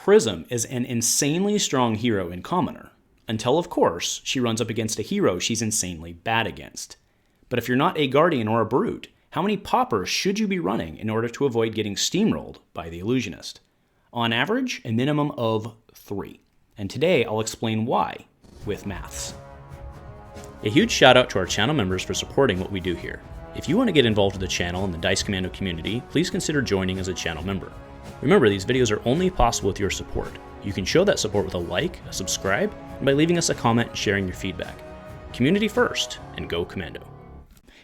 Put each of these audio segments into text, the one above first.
Prism is an insanely strong hero in Commoner, until of course she runs up against a hero she's insanely bad against. But if you're not a Guardian or a Brute, how many poppers should you be running in order to avoid getting steamrolled by the Illusionist? On average, a minimum of 3. And today I'll explain why, with maths. A huge shout out to our channel members for supporting what we do here. If you want to get involved with the channel and the Dice Commando community, please consider joining as a channel member. Remember, these videos are only possible with your support. You can show that support with a like, a subscribe, and by leaving us a comment and sharing your feedback. Community first, and go Commando.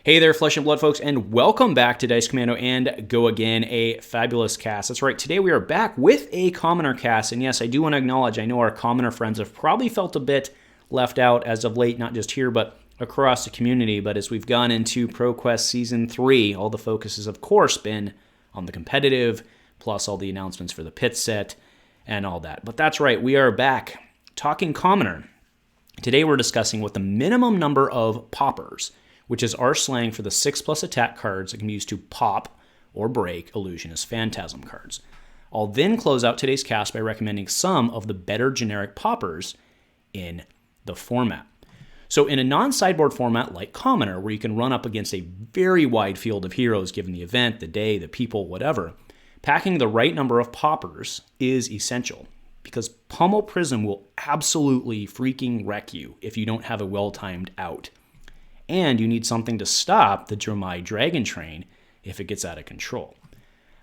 Hey there, Flesh and Blood folks, and welcome back to Dice Commando and Go Again, a fabulous cast. That's right, today we are back with a Commoner cast, and yes, I do want to acknowledge, I know our Commoner friends have probably felt a bit left out as of late, not just here, but across the community. But as we've gone into ProQuest Season 3, all the focus has, of course, been on the competitive, plus all the announcements for the pit set and all that. But that's right, we are back talking Commoner. Today we're discussing what the minimum number of poppers, which is our slang for the 6+ attack cards that can be used to pop or break Illusionist Phantasm cards. I'll then close out today's cast by recommending some of the better generic poppers in the format. So in a non-sideboard format like Commoner, where you can run up against a very wide field of heroes given the event, the day, the people, whatever, packing the right number of poppers is essential, because Pummel Prism will absolutely freaking wreck you if you don't have a well-timed out. And you need something to stop the Dromai Dragon Train if it gets out of control.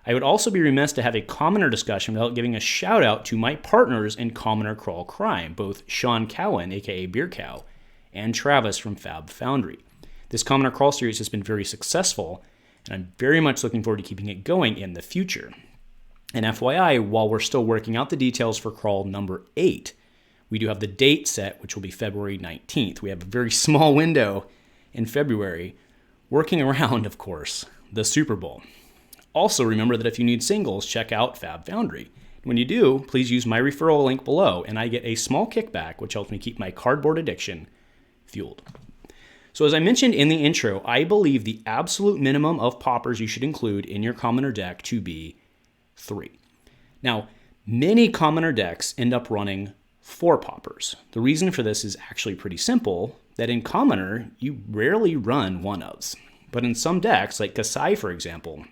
I would also be remiss to have a Commoner discussion without giving a shout out to my partners in Commoner Crawl Crime, both Sean Cowan, aka Beer Cow, and Travis from Fab Foundry. This Commoner Crawl series has been very successful, and I'm very much looking forward to keeping it going in the future. And FYI, while we're still working out the details for Crawl number 8, we do have the date set, which will be February 19th. We have a very small window in February, working around, of course, the Super Bowl. Also, remember that if you need singles, check out Fab Foundry. When you do, please use my referral link below, and I get a small kickback, which helps me keep my cardboard addiction fueled. So as I mentioned in the intro, I believe the absolute minimum of poppers you should include in your Commoner deck to be 3. Now, many Commoner decks end up running 4 poppers. The reason for this is actually pretty simple, that in Commoner, you rarely run 1-ofs. But in some decks, like Kassai for example,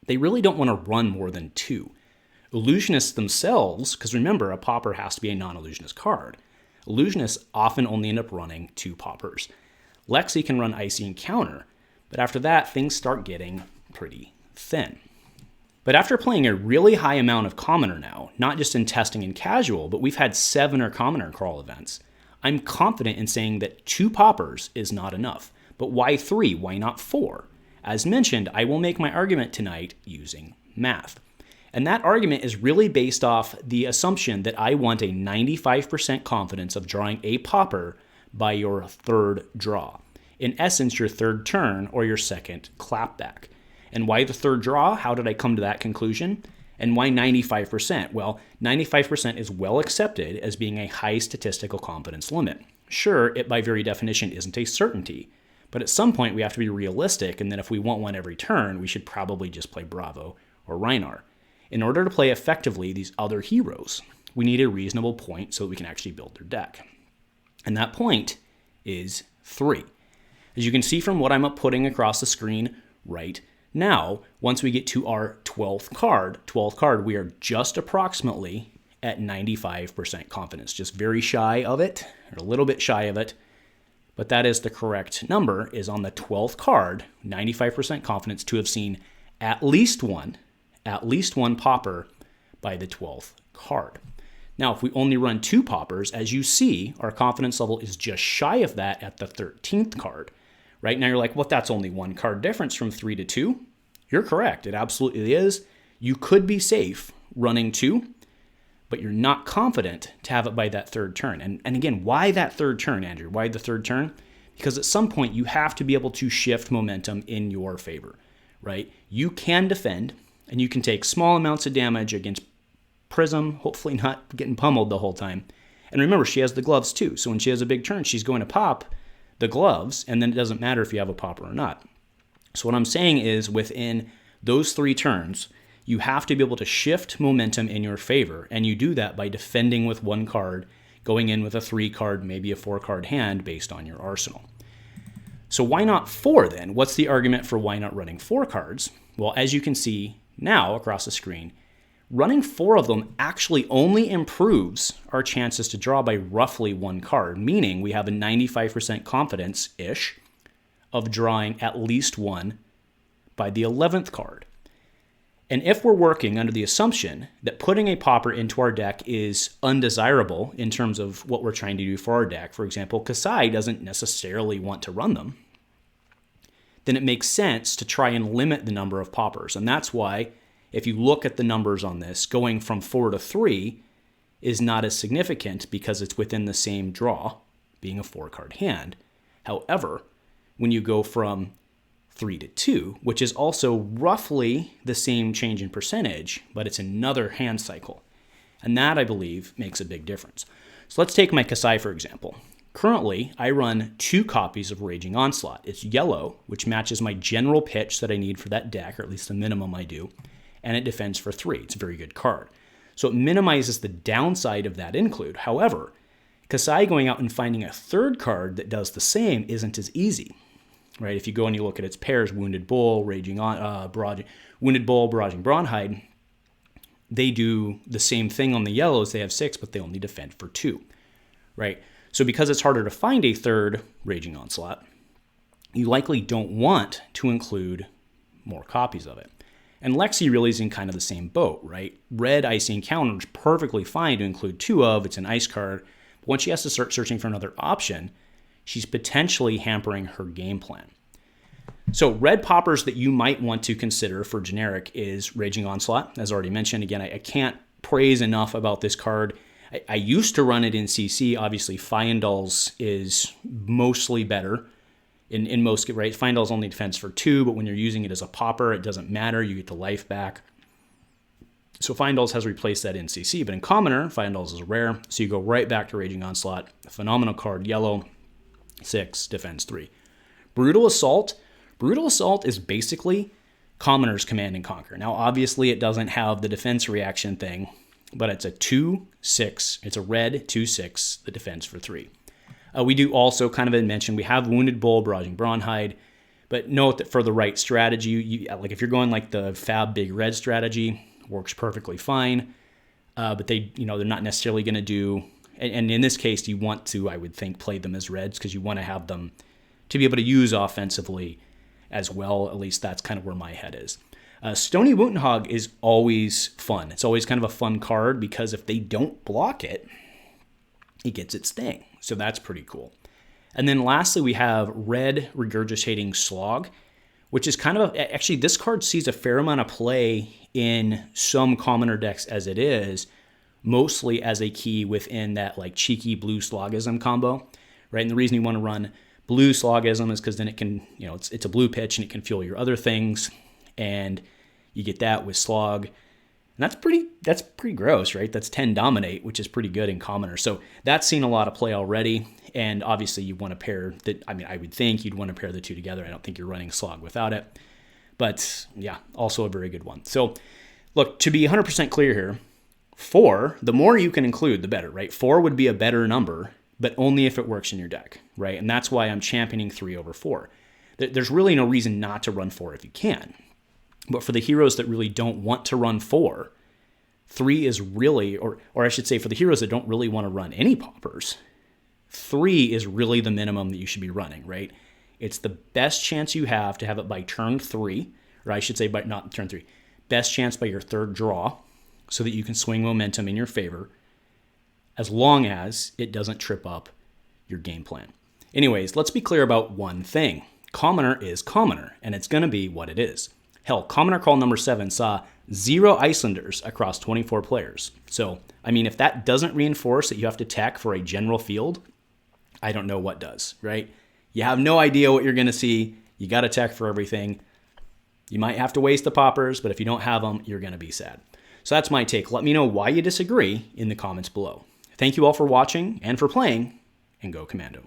they really don't want to run more than 2. Illusionists themselves, because remember, a popper has to be a non-illusionist card. Illusionists often only end up running 2 poppers. Lexi can run Icy Encounter, but after that, things start getting pretty thin. But after playing a really high amount of Commoner now, not just in testing and casual, but we've had 7 Commoner Crawl events, I'm confident in saying that 2 poppers is not enough. But why 3? Why not 4? As mentioned, I will make my argument tonight using math. And that argument is really based off the assumption that I want a 95% confidence of drawing a popper by your 3rd draw. In essence, your 3rd turn or your 2nd clapback. And why the 3rd draw? How did I come to that conclusion? And why 95%? Well, 95% is well accepted as being a high statistical confidence limit. Sure, it by very definition isn't a certainty, but at some point we have to be realistic, and then if we want one every turn, we should probably just play Bravo or Rhinar. In order to play effectively these other heroes, we need a reasonable point so that we can actually build their deck. And that point is 3. As you can see from what I'm putting across the screen right now, once we get to our 12th card, we are just approximately at 95% confidence. Just very shy of it, or a little bit shy of it. But that is the correct number, is on the 12th card, 95% confidence to have seen at least one popper by the 12th card. Now, if we only run 2 poppers, as you see, our confidence level is just shy of that at the 13th card. Right now you're like, well, that's only 1 card difference from 3 to 2. You're correct, it absolutely is. You could be safe running 2, but you're not confident to have it by that 3rd turn. And again, why that 3rd turn, Andrew? Why the 3rd turn? Because at some point you have to be able to shift momentum in your favor, right? You can defend, and you can take small amounts of damage against Prism, hopefully not getting pummeled the whole time. And remember, she has the gloves too, so when she has a big turn, she's going to pop the gloves, and then it doesn't matter if you have a popper or not. So what I'm saying is, within those 3 turns, You have to be able to shift momentum in your favor, and you do that by defending with 1 card, going in with a 3-card, maybe a 4-card hand based on your arsenal. So why not 4 then? What's the argument for why not running 4 cards? Well, as you can see now across the screen, running 4 of them actually only improves our chances to draw by roughly 1 card, meaning we have a 95% confidence-ish of drawing at least 1 by the 11th card. And if we're working under the assumption that putting a popper into our deck is undesirable in terms of what we're trying to do for our deck, for example, Kassai doesn't necessarily want to run them, then it makes sense to try and limit the number of poppers. And that's why, if you look at the numbers on this, going from 4 to 3 is not as significant because it's within the same draw, being a 4-card hand. However, when you go from 3 to 2, which is also roughly the same change in percentage, but it's another hand cycle. And that, I believe, makes a big difference. So let's take my Kassai, for example. Currently, I run 2 copies of Raging Onslaught. It's yellow, which matches my general pitch that I need for that deck, or at least the minimum I do, and it defends for 3. It's a very good card. So it minimizes the downside of that include. However, Kassai going out and finding a 3rd card that does the same isn't as easy. Right, if you go and you look at its pairs, Wounded Bull, Wounded Bull, Barraging Brawnhide, they do the same thing on the yellows. They have 6, but they only defend for 2. Right, so because it's harder to find a 3rd Raging Onslaught, you likely don't want to include more copies of it. And Lexi really is in kind of the same boat, right? Red Icy Encounter is perfectly fine to include 2 of. It's an ice card. But once she has to start searching for another option, she's potentially hampering her game plan. So red poppers that you might want to consider for generic is Raging Onslaught, as already mentioned. Again, I can't praise enough about this card. I used to run it in CC. Obviously, Fyendal's is mostly better in most, right? Fyendal's only defense for 2, but when you're using it as a popper, it doesn't matter. You get the life back. So Fyendal's has replaced that in CC, but in Commoner, Fyendal's is rare. So you go right back to Raging Onslaught. A phenomenal card, yellow, 6, defense 3. Brutal Assault is basically Commoner's Command and Conquer. Now, obviously, it doesn't have the defense reaction thing, but it's a 2/6. It's a red 2/6, the defense for 3. We do also, kind of mention, we have Wounded Bull, Barraging Brawnhide, but note that for the right strategy, like if you're going like the Fab Big Red strategy, works perfectly fine, but they're not necessarily going to do. And in this case, you want to, I would think, play them as reds because you want to have them to be able to use offensively as well. At least that's kind of where my head is. Stony Wuntenhog is always fun. It's always kind of a fun card because if they don't block it, it gets its thing. So that's pretty cool. And then lastly, we have Red Regurgitating Slog, which is kind of actually, this card sees a fair amount of play in some commoner decks as it is, mostly as a key within that like cheeky blue Slogism combo, right? And the reason you want to run blue Slogism is because then it can, it's a blue pitch and it can fuel your other things, and you get that with Slog. And that's pretty gross, right? That's 10 Dominate, which is pretty good in Commoner. So that's seen a lot of play already, and obviously you want to pair that. I mean, I would think you'd want to pair the 2 together. I don't think you're running Slog without it, but yeah, also a very good one. So look, to be 100% clear here, 4, the more you can include, the better, right? 4 would be a better number, but only if it works in your deck, right? And that's why I'm championing 3 over 4. There's really no reason not to run 4 if you can. But for the heroes that really don't want to run 4, 3 is really, or I should say for the heroes that don't really want to run any poppers, 3 is really the minimum that you should be running, right? It's the best chance you have to have it by turn 3, or I should say by not turn 3, best chance by your 3rd draw, so that you can swing momentum in your favor, as long as it doesn't trip up your game plan. Anyways, let's be clear about one thing. Commoner is Commoner, and it's going to be what it is. Hell, Commoner Call number 7 saw 0 Icelanders across 24 players. So, I mean, if that doesn't reinforce that you have to tech for a general field, I don't know what does, right? You have no idea what you're going to see. You got to tech for everything. You might have to waste the poppers, but if you don't have them, you're going to be sad. So that's my take. Let me know why you disagree in the comments below. Thank you all for watching and for playing, and go Commando.